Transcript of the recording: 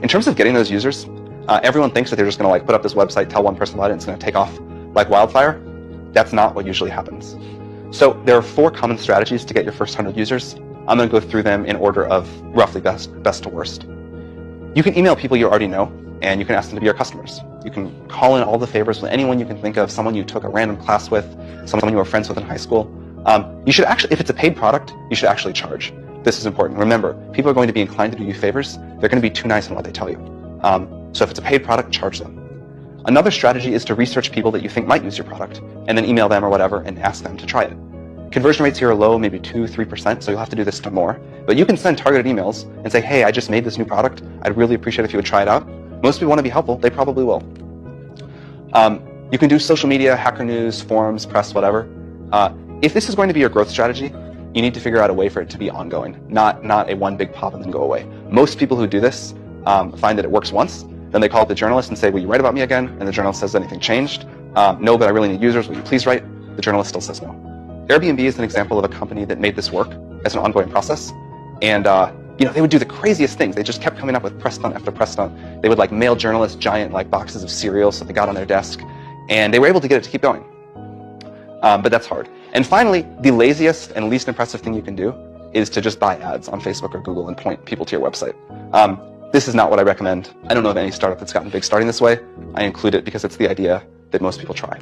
In terms of getting those users, everyone thinks that they're just going to like put up this website, tell one person about it, and it's going to take off like wildfire. That's not what usually happens. So there are 4 common strategies to get your first 100 users. I'm going to go through them in order of roughly best to worst. You can email people you already know, and you can ask them to be your customers. You can call in all the favors with anyone you can think of, someone you took a random class with, someone you were friends with in high school. You should actually, if it's a paid product, you should actually charge. This is important. Remember, people are going to be inclined to do you favors. They're going to be too nice in what they tell you. So if it's a paid product, charge them. Another strategy is to research people that you think might use your product, and then email them or whatever and ask them to try it. Conversion rates here are low, maybe 2-3%, so you'll have to do this to more. But you can send targeted emails and say, hey, I just made this new product. I'd really appreciate it if you would try it out. Most people want to be helpful. They probably will. You can do social media, Hacker News, forums, press, whatever. If this is going to be your growth strategy, you need to figure out a way for it to be ongoing, not a one big pop and then go away. Most people who do this find that it works once. Then they call up the journalist and say, will you write about me again? And the journalist says, anything changed? No, but I really need users. Will you please write? The journalist still says no. Airbnb is an example of a company that made this work as an ongoing process. And they would do the craziest things. They just kept coming up with press stunt after press stunt. They would like mail journalists giant like boxes of cereal so they got on their desk. And they were able to get it to keep going. But that's hard. And finally, the laziest and least impressive thing you can do is to just buy ads on Facebook or Google and point people to your website. This is not what I recommend. I don't know of any startup that's gotten big starting this way. I include it because it's the idea that most people try.